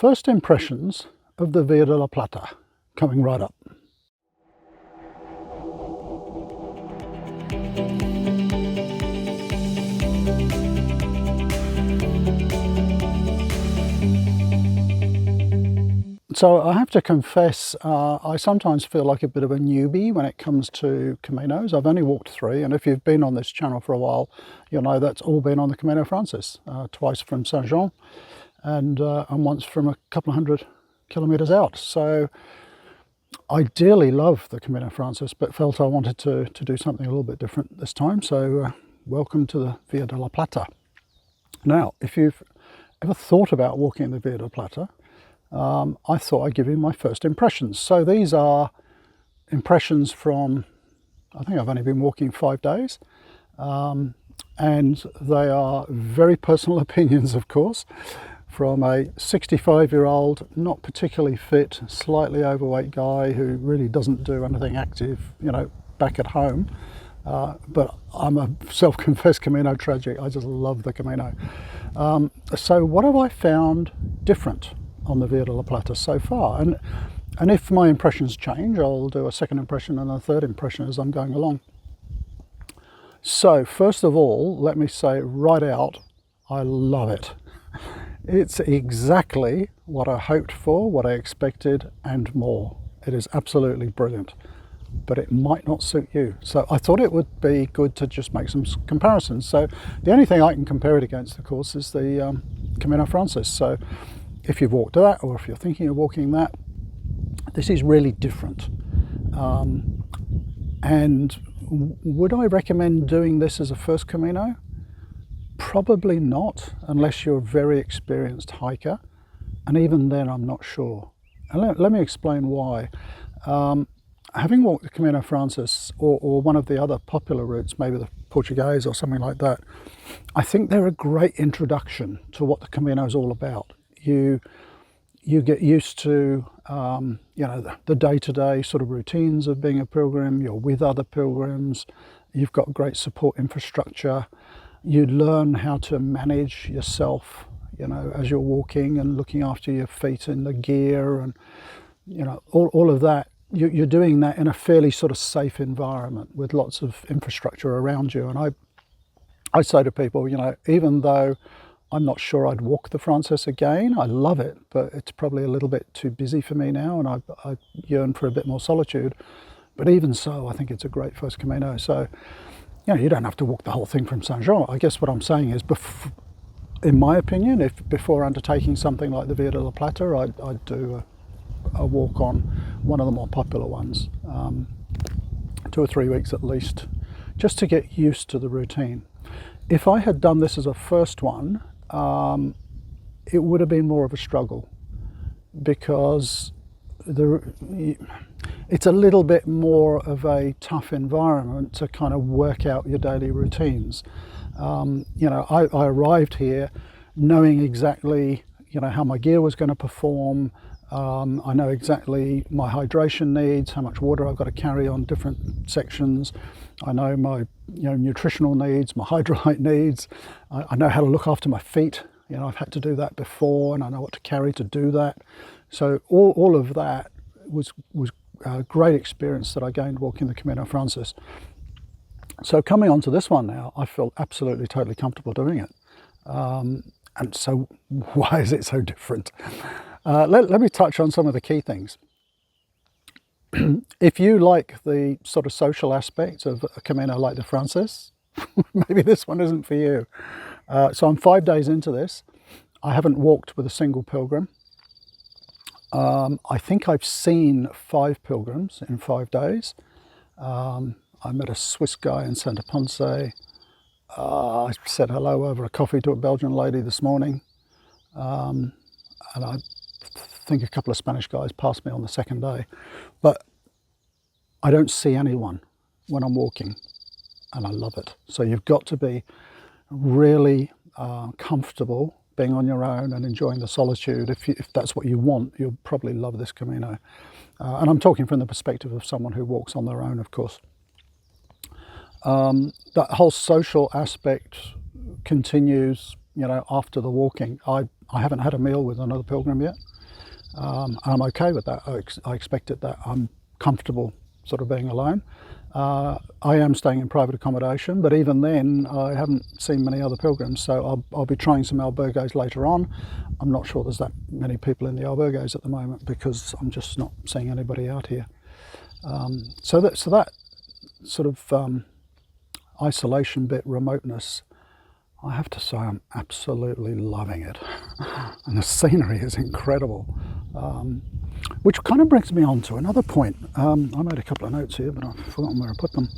First impressions of the Via de la Plata, coming right up. So I have to confess, I sometimes feel like a bit of a newbie when it comes to Caminos. I've only walked 3, and if you've been on this channel for a while, you'll know that's all been on the Camino Frances, twice from Saint-Jean and once from a couple of 100 kilometres out. So I dearly love the Camino Frances, but felt I wanted to do something a little bit different this time. So welcome to the Via de la Plata. Now, if you've ever thought about walking the Via de la Plata, I thought I'd give you my first impressions. So these are impressions from, I think I've only been walking 5 days, and they are very personal opinions, of course, from a 65-year-old, not particularly fit, slightly overweight guy who really doesn't do anything active, you know, back at home. But I'm a self-confessed Camino tragic. I just love the Camino. So what have I found different on the Via de la Plata so far? And if my impressions change, I'll do a second impression and a third impression as I'm going along. So first of all, let me say right out, I love it. It's exactly what I hoped for, what I expected, and more. It is absolutely brilliant, but it might not suit you. So I thought it would be good to just make some comparisons. So the only thing I can compare it against, of course, is the Camino Frances. So if you've walked that, or if you're thinking of walking that, this is really different. And would I recommend doing this as a first Camino? Probably not, unless you're a very experienced hiker. And even then, I'm not sure. And let me explain why. Having walked the Camino Frances or one of the other popular routes, maybe the Portuguese or something like that, I think they're a great introduction to what the Camino is all about. You get used to you know, the day-to-day sort of routines of being a pilgrim. You're with other pilgrims. You've got great support infrastructure. You learn how to manage yourself, you know, as you're walking and looking after your feet and the gear, and you know, all of that. You're doing that in a fairly sort of safe environment with lots of infrastructure around you. And I say to people, you know, even though I'm not sure I'd walk the Frances again, I love it, but it's probably a little bit too busy for me now, and I yearn for a bit more solitude. But even so, I think it's a great first Camino. So, you know, you don't have to walk the whole thing from Saint-Jean. I guess what I'm saying is, in my opinion, if before undertaking something like the Via de la Plata, I'd do a walk on one of the more popular ones, 2 or 3 weeks at least, just to get used to the routine. If I had done this as a first one, it would have been more of a struggle, because it's a little bit more of a tough environment to kind of work out your daily routines. You know, I arrived here knowing exactly, you know, how my gear was going to perform. I know exactly my hydration needs, how much water I've got to carry on different sections. I know my, you know, nutritional needs, my hydrolyte needs. I know how to look after my feet. You know, I've had to do that before, and I know what to carry to do that. So all of that was a great experience that I gained walking the Camino Frances. So coming on to this one now, I feel absolutely totally comfortable doing it. And so why is it so different? Let me touch on some of the key things. If you like the sort of social aspect of a Camino like the Frances, maybe this one isn't for you. So I'm 5 days into this. I haven't walked with a single pilgrim. I think I've seen 5 pilgrims in 5 days. I met a Swiss guy in Santa Ponce. I said hello over a coffee to a Belgian lady this morning. And I think a couple of Spanish guys passed me on the second day. But I don't see anyone when I'm walking, and I love it. So you've got to be really comfortable being on your own and enjoying the solitude. If that's what you want, you'll probably love this Camino. And I'm talking from the perspective of someone who walks on their own, of course. That whole social aspect continues you know, after the walking. I haven't had a meal with another pilgrim yet. I'm okay with that. I expected that. I'm comfortable sort of being alone. I am staying in private accommodation, but even then I haven't seen many other pilgrims, so I'll be trying some albergos later on. I'm not sure there's that many people in the albergos at the moment because I'm just not seeing anybody out here. So that sort of isolation bit, remoteness, I have to say I'm absolutely loving it. And the scenery is incredible. Which kind of brings me on to another point. I made a couple of notes here, but I've forgotten where I put them.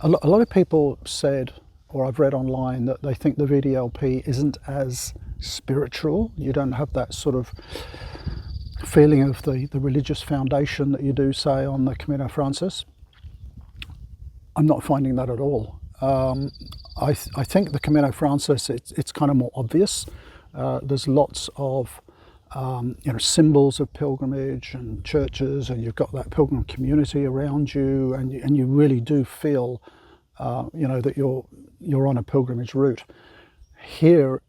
A lot of people said, or I've read online, that they think the VdlP isn't as spiritual. You don't have that sort of feeling of the religious foundation that you do, say, on the Camino Frances. I'm not finding that at all. I think the Camino Frances, it's kind of more obvious. There's lots of you know, symbols of pilgrimage and churches, and you've got that pilgrim community around you, and you really do feel you know, that you're on a pilgrimage route. Here,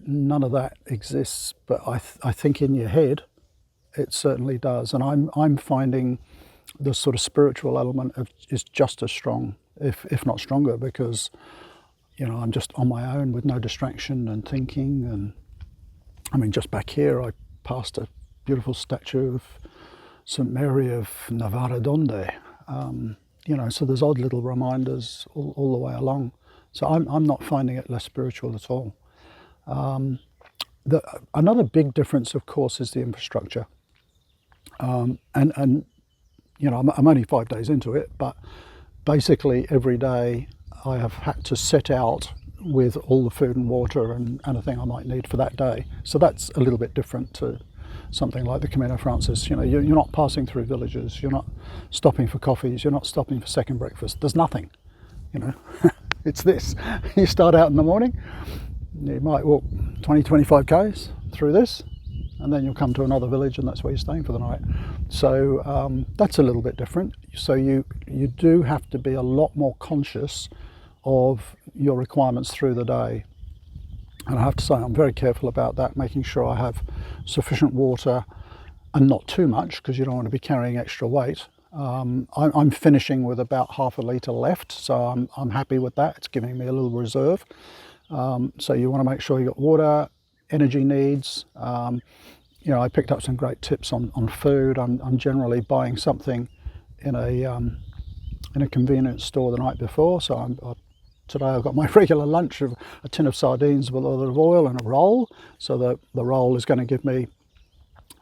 none of that exists, but I think in your head it certainly does, and I'm finding the sort of spiritual element is just as strong, if not stronger, because, you know, I'm just on my own with no distraction and thinking. And I mean, just back here I passed a beautiful statue of St. Mary of Navaradonde. You know, so there's odd little reminders all the way along. So I'm not finding it less spiritual at all. Another big difference, of course, is the infrastructure. And you know, I'm only 5 days into it, but basically every day I have had to set out with all the food and water and anything I might need for that day. So that's a little bit different to something like the Camino Frances. You know, you're not passing through villages, you're not stopping for coffees, you're not stopping for second breakfast. There's nothing, you know. It's this. You start out in the morning, you might walk 20-25 k's through this, and then you'll come to another village, and that's where you're staying for the night. So that's a little bit different. So you do have to be a lot more conscious of your requirements through the day. And I have to say I'm very careful about that, making sure I have sufficient water and not too much, because you don't want to be carrying extra weight. I'm finishing with about half a litre left, so I'm happy with that. It's giving me a little reserve. So you want to make sure you got water, energy needs. You know, I picked up some great tips on food. I'm generally buying something in a convenience store the night before. So today I've got my regular lunch of a tin of sardines with a lot of oil and a roll. So the roll is going to give me,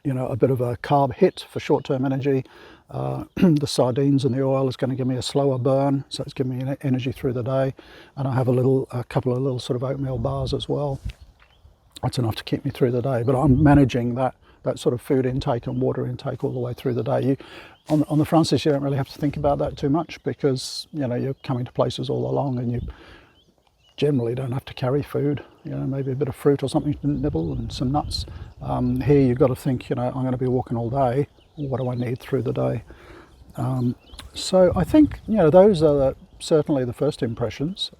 you know, a bit of a carb hit for short-term energy. The sardines and the oil is going to give me a slower burn, so it's giving me energy through the day. And I have a couple of little sort of oatmeal bars as well. That's enough to keep me through the day. But I'm managing that sort of food intake and water intake all the way through the day. On the Frances, you don't really have to think about that too much, because, you know, you're coming to places all along, and you generally don't have to carry food. You know, maybe a bit of fruit or something to nibble and some nuts. Here you've got to think, you know, I'm going to be walking all day. What do I need through the day? So I think, you know, those are certainly the first impressions.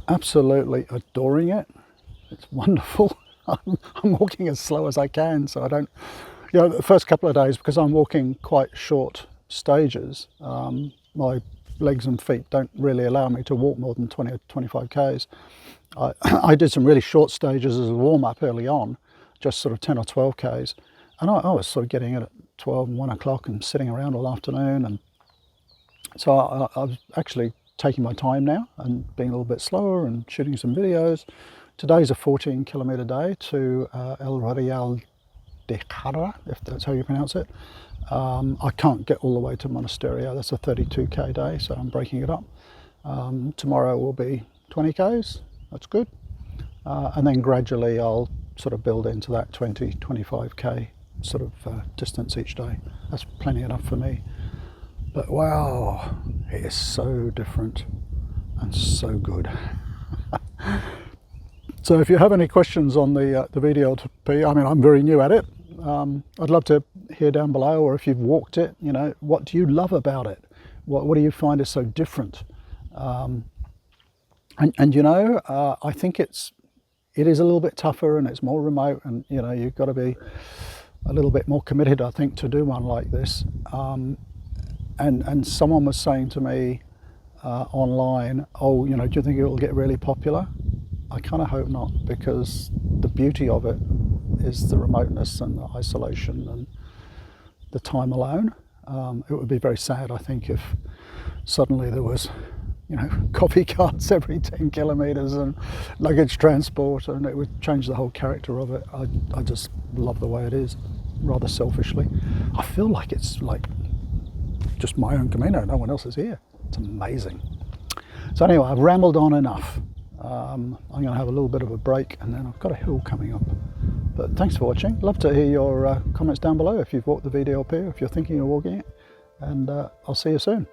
Absolutely adoring it. It's wonderful. I'm walking as slow as I can, so I don't, you know, the first couple of days, because I'm walking quite short stages, my legs and feet don't really allow me to walk more than 20 or 25 k's. I did some really short stages as a warm-up early on, just sort of 10 or 12 k's, and I was sort of getting it at 12 and 1 o'clock and sitting around all afternoon. And so I was actually taking my time now and being a little bit slower and shooting some videos. Today's a 14-kilometre day to El Real de Jara, if that's how you pronounce it. I can't get all the way to Monasterio. That's a 32k day, so I'm breaking it up. Tomorrow will be 20 k's. That's good. And then gradually I'll sort of build into that 20-25k sort of distance each day. That's plenty enough for me. But wow, it is so different and so good. So if you have any questions on the VdlP, I mean, I'm very new at it. I'd love to hear down below, or if you've walked it, you know, what do you love about it? What do you find is so different? And you know, I think it is a little bit tougher and it's more remote, and you know, you've got to be a little bit more committed, I think, to do one like this. And someone was saying to me online, oh, you know, do you think it will get really popular? I kind of hope not, because the beauty of it is the remoteness and the isolation and the time alone. It would be very sad, I think, if suddenly there was, you know, coffee carts every 10 kilometres and luggage transport, and it would change the whole character of it. I just love the way it is, rather selfishly. I feel like it's like just my own Camino, no one else is here. It's amazing. So anyway, I've rambled on enough. I'm going to have a little bit of a break, and then I've got a hill coming up. But thanks for watching. Love to hear your comments down below if you've walked the VdlP, or if you're thinking of walking it, and I'll see you soon.